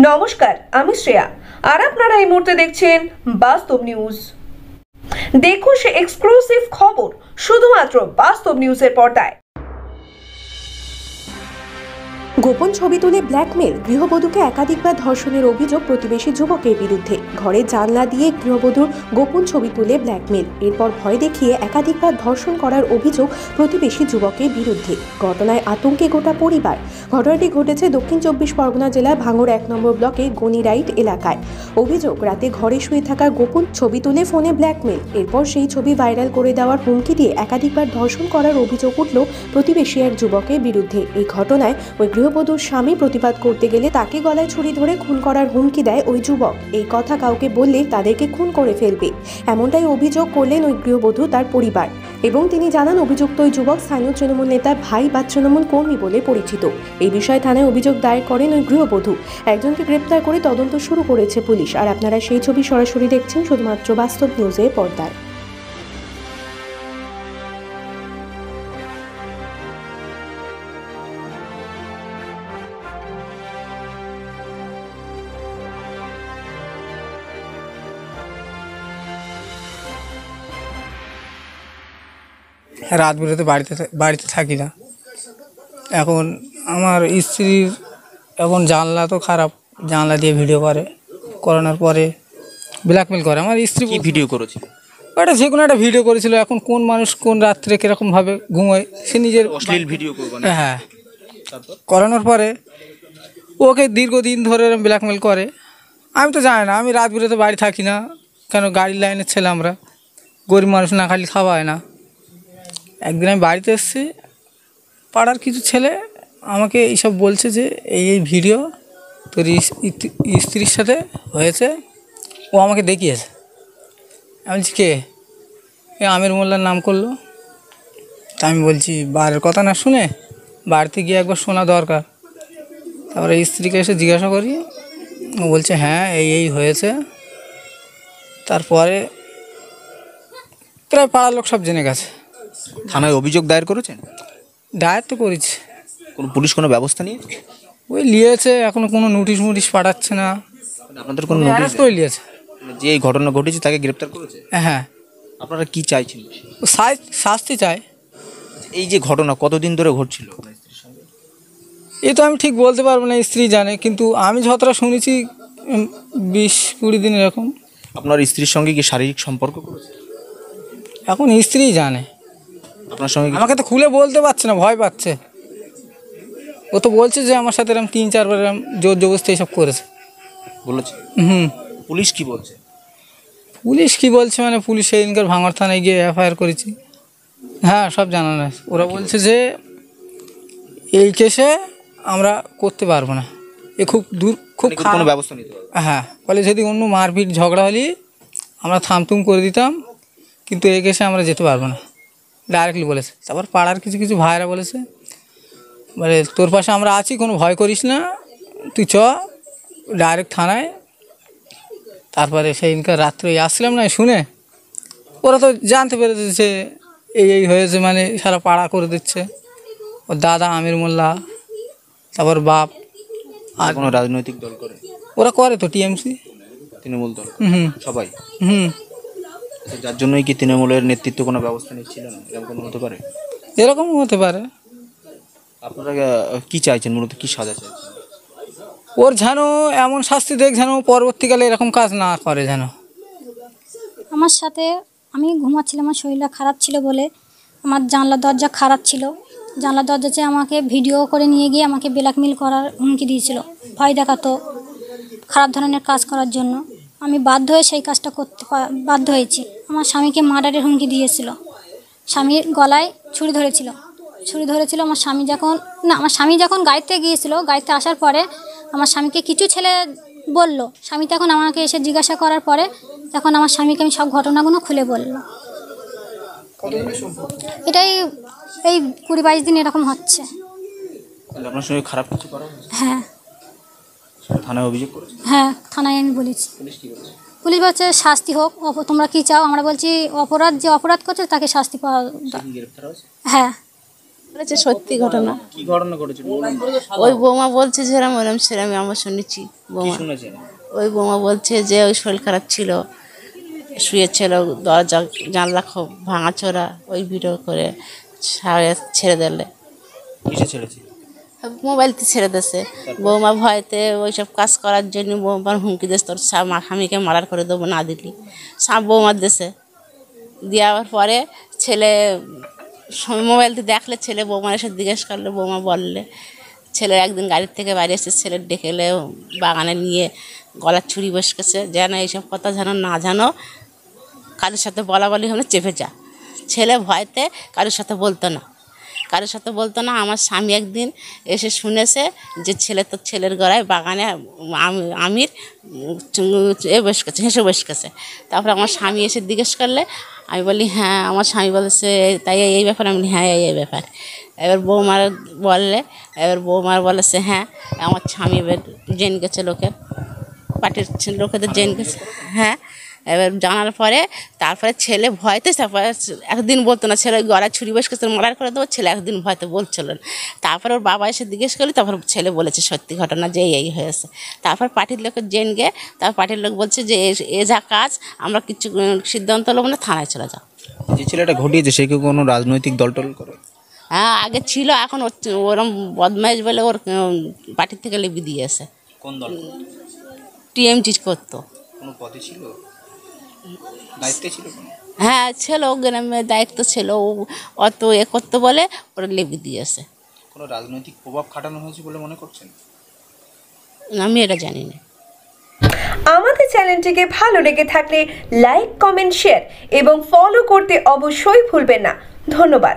নমস্কার, আমি শ্রেয়া আর আপনারা এই মুহূর্তে দেখছেন বাস্তব নিউজ। দেখুন সে এক্সক্লুসিভ খবর শুধুমাত্র বাস্তব নিউজের পর্দায়। গোপন ছবি তুলে ব্ল্যাকমেল, গৃহবধূকে একাধিকবার ধর্ষণের অভিযোগ প্রতিবেশী যুবকের বিরুদ্ধে। ঘরে জানলা দিয়ে গৃহবধূর গোপন ছবি তুলে ব্ল্যাকমেল, এরপর ভয় দেখিয়ে একাধিকবার ধর্ষণ করার অভিযোগ প্রতিবেশী যুবকের বিরুদ্ধে। ঘটনায় আতঙ্কে গোটা পরিবার। ঘটনাটি ঘটেছে দক্ষিণ 24 পরগনা জেলার ভাঙড় 1 নম্বর ব্লকে গনিরাইট এলাকায়। অভিযোগ, রাতে ঘরে শুয়ে থাকা গোপন ছবি তুলে ফোনে ব্ল্যাকমেল, এরপর সেই ছবি ভাইরাল করে দেওয়ার হুমকি দিয়ে একাধিকবার ধর্ষণ করার অভিযোগ উঠল প্রতিবেশী এক যুবকের বিরুদ্ধে। এই ঘটনায় ওই গৃহবধূর স্বামী প্রতিবাদ করতে গেলে তাকে গলায় ছুরি ধরে খুন করার হুমকি দেয় ওই যুবক। এই কথা কাউকে বললে তাদেরকে খুন করে ফেলবে, এমনটাই অভিযোগ করলেন ওই গৃহবধূ তার পরিবার। এবং তিনি জানান, অভিযুক্ত ওই যুবক স্থানীয় তৃণমূল নেতার ভাই বা তৃণমূল কর্মী বলে পরিচিত। এই বিষয়ে থানায় অভিযোগ দায়ের করেন ওই গৃহবধূ। একজনকে গ্রেপ্তার করে তদন্ত শুরু করেছে পুলিশ। আর আপনারা সেই ছবি সরাসরি দেখছেন শুধুমাত্র বাস্তব নিউজের পর্দায়। রাত বেরোতে বাড়িতে থাকি না। এখন আমার স্ত্রীর এখন জানলা তো খারাপ, জানলা দিয়ে ভিডিও করানোর পরে ব্ল্যাকমেল করে। আমার স্ত্রী ভিডিও করেছিল, ওটা যে কোনো একটা ভিডিও করেছিল। এখন কোন মানুষ কোন রাত্রে কীরকমভাবে ঘুমোয় সে নিজের অশ্লীল ভিডিও হ্যাঁ করানোর পরে ওকে দীর্ঘদিন ধরে ব্ল্যাকমেল করে। আমি তো জানি না, আমি রাত বেরোতে বাড়ি থাকি না, কেন গাড়ির লাইনের ছেলে আমরা, গরিব মানুষ না খালি খাওয়া হয় না। একদিন আমি বাড়িতে এসেছি, পাড়ার কিছু ছেলে আমাকে এইসব বলছে যে এই ভিডিও তোর স্ত্রীর সাথে হয়েছে, ও আমাকে দেখিয়েছে। আমি বলছি কে? এ আমির মোল্লার নাম করলো। তা আমি বলছি বাড়ির কথা না শুনে বাড়িতে গিয়ে একবার শোনা দরকার। তারপরে স্ত্রীকে এসে জিজ্ঞাসা করি, ও বলছে হ্যাঁ এই হয়েছে। তারপরে প্রায় পাড়ার লোক সব জেনে গেছে। থানায় অভিযোগ দায়ের করেছেন? দায়ের তো করেছি। পুলিশ কোনো ব্যবস্থা নিয়ে ওই নিয়েছে, এখনো কোনো নোটিশ পাঠাচ্ছে না। আপনাদের কোনো নোটিশ করে নিয়েছে? যে এই ঘটনা ঘটেছে তাকে গ্রেপ্তার করেছে? হ্যাঁ। আপনারা কি চাইছেন? ও শাস্তি চায়। এই যে ঘটনা কতদিন ধরে ঘটছিল? এই তো আমি ঠিক বলতে পারবো না, স্ত্রী জানে, কিন্তু আমি যতটা শুনেছি 20-20 দিন এরকম। আপনার স্ত্রীর সঙ্গে কি শারীরিক সম্পর্ক করেছে? এখন স্ত্রী জানে। আপনার সঙ্গে আমাকে তো খুলে বলতে পারছে না, ভয় পাচ্ছে। ও তো বলছে যে আমার সাথে এরকম 3-4 বার এরকম জোর জবরদস্তি এইসব করেছে বলেছে। পুলিশ কি বলছে? পুলিশ কি বলছে মানে, পুলিশ সেদিনকার ভাঙড় থানায় গিয়ে এফআইআর করেছি। হ্যাঁ, সব জানানো আছে। ওরা বলছে যে এই কেসে আমরা করতে পারবো না, এ খুব কোনো ব্যবস্থা নিতে পারবো। হ্যাঁ, বলে যদি অন্য মারপিট ঝগড়া হলে আমরা থামতুম করে দিতাম, কিন্তু এই কেসে আমরা যেতে পারবো না, ডাইরেক্টলি বলেছে। তারপর পাড়ার কিছু ভাইয়েরা বলেছে, বলে তোর পাশে আমরা আছি, কোনো ভয় করিস না, তুই চ ডাইরেক্ট থানায়। তারপরে সেইদিনকার রাত্রে আসছিলাম না, শুনে ওরা তো জানতে পেরেছে যে এই হয়েছে, মানে সারা পাড়া করে দিচ্ছে। ওর দাদা আমির মোল্লা, তারপর বাপ। আর কোনো রাজনৈতিক দল করে? ওরা করে তো টিএমসি, তৃণমূল দল সবাই। যার জন্যই কি তৃণমূলের নেতৃত্ব কোনো ব্যবস্থা নিচ্ছিল না? এরকম কোনো হতে পারে? এরকম হতে পারে। আপনারা কি চাইছেন, মূলত কি সাজা চাইছেন? ওর যেন এমন শাস্তি দেখ যেন পরবর্তীকালে এরকম কাজ না করে। যেন আমার সাথে আমি ঘুমাচ্ছিলাম, আমার শরীরটা খারাপ ছিল বলে, আমার জানলা দরজা খারাপ ছিল, জানলা দরজাতে আমাকে ভিডিও করে নিয়ে গিয়ে আমাকে ব্ল্যাকমেল করার হুমকি দিয়েছিল, ভয় দেখাতো, খারাপ ধরনের কাজ করার জন্য। আমি বাধ্য হয়ে সেই কাজটা করতে বাধ্য হয়েছি। আমার স্বামীকে মার্ডারের হুমকি দিয়েছিল, স্বামীর গলায় ছুরি ধরেছিল। আমার স্বামী যখন গাড়িতে গিয়েছিল, গাড়িতে আসার পরে আমার স্বামীকে কিছু ছেলে বলল, স্বামী তখন আমাকে এসে জিজ্ঞাসা করার পরে তখন আমার স্বামীকে আমি সব ঘটনাগুলো খুলে বললো। এটাই এই 20-22 দিন এরকম হচ্ছে। আপনার সঙ্গে খারাপ কিছু করা হয়েছে? হ্যাঁ। থানায় অভিযোগ করেছে? হ্যাঁ, থানায় আমি বলেছি। পুলিশ কি বলছে? পুলিশ বলছে শাস্তি হোক। তোমরা কি চাও? আমরা বলছি যে অপরাধ করছে তাকে শাস্তি পাওয়া। গ্রেপ্তার হয়েছে? হ্যাঁ। বলেছে সত্যি ঘটনা। কি ঘটনা ঘটেছিল বলুন তো। ওই বৌমা বলছে যেরম ওরম সেরম আমরা শুনেছি। কি বৌমা শুনেছেন? ওই বৌমা বলছে যে ওই শরীর খারাপ ছিল, শুয়েছিল, দরজা জানলা খুব ভাঙাচোরা, ওই ভিডিও করে ছেড়ে দিলে, কিসে ছেড়েছে? মোবাইলতে ছেড়ে দিয়েছে। বৌমা ভয়তে ওইসব কাজ করার জন্য বৌমার হুমকি দিয়েছে, তোর স্বামীকে মার্ডার করে দেবো না দিলি। বৌমার দেশে দেওয়ার পরে ছেলে মোবাইলতে দেখলে, ছেলে বৌমার এসে জিজ্ঞেস করলে, বৌমা বললে, ছেলে একদিন গাড়ির থেকে বাইরে এসে ছেলে ডেকে এলে বাগানে নিয়ে গলার ছুরি বসকেছে, যেন এইসব কথা যেন না জানো, কারোর সাথে বলা বলি হলে চেপে যা। ছেলে ভয়তে কারোর সাথে বলতো না, কারোর সাথে বলতো না। আমার স্বামী একদিন এসে শুনেছে যে ছেলে তোর ছেলের গলায় বাগানে আমির বসকেছে, হেসে বসকেছে। তারপরে আমার স্বামী এসে জিজ্ঞেস করলে, আমি বলি হ্যাঁ। আমার স্বামী বলেছে তাই এই ব্যাপার? আমি বলি হ্যাঁ এই ব্যাপার। এবার বৌমার বললে, এবার বৌমার বলেছে হ্যাঁ আমার স্বামী এবার জেন গেছে, লোকের পার্টির লোকেদের জেন গেছে। হ্যাঁ, এবার জানার পরে তারপরে ছেলে ভয়তে, তারপরে একদিন বলতো না, ছেলে গলায় ছুরি বসকেছে মার্ডার করে দেবো, ছেলে একদিন ভয়তে বলছিল না। তারপর ওর বাবা এসে জিজ্ঞেস করলি, তারপর ছেলে বলেছে সত্যি ঘটনা যে এই হয়েছে। তারপর পার্টির লোকের জেন গে, তারপর পার্টির লোক বলছে যে এ যা কাজ, আমরা কিছু সিদ্ধান্ত নেবো না, থানায় চলে যাও। যে ছেলেটা ঘটিয়েছে সে কি কোনো রাজনৈতিক দল করে? হ্যাঁ আগে ছিল, এখন ওরম বদমাইশ বলে ওর পার্টির থেকে লিপি দিয়েছে। কোন দল? টিএমজি করতো। কোনো পদে ছিল, দায়িত্বে ছিল কোনো? হ্যাঁ ছিল, গ্রামের দায়িত্ব ছিল, অত এ করতো বলে ওরা লিপি দিয়েছে। কোনো রাজনৈতিক প্রভাব খাটানো হয়েছে বলে মনে করছেন? আমি এটা জানি না। আমাদের চ্যানেলটিকে ভালো লেগে থাকলে লাইক, কমেন্ট, শেয়ার এবং ফলো করতে অবশ্যই ভুলবেন না। ধন্যবাদ।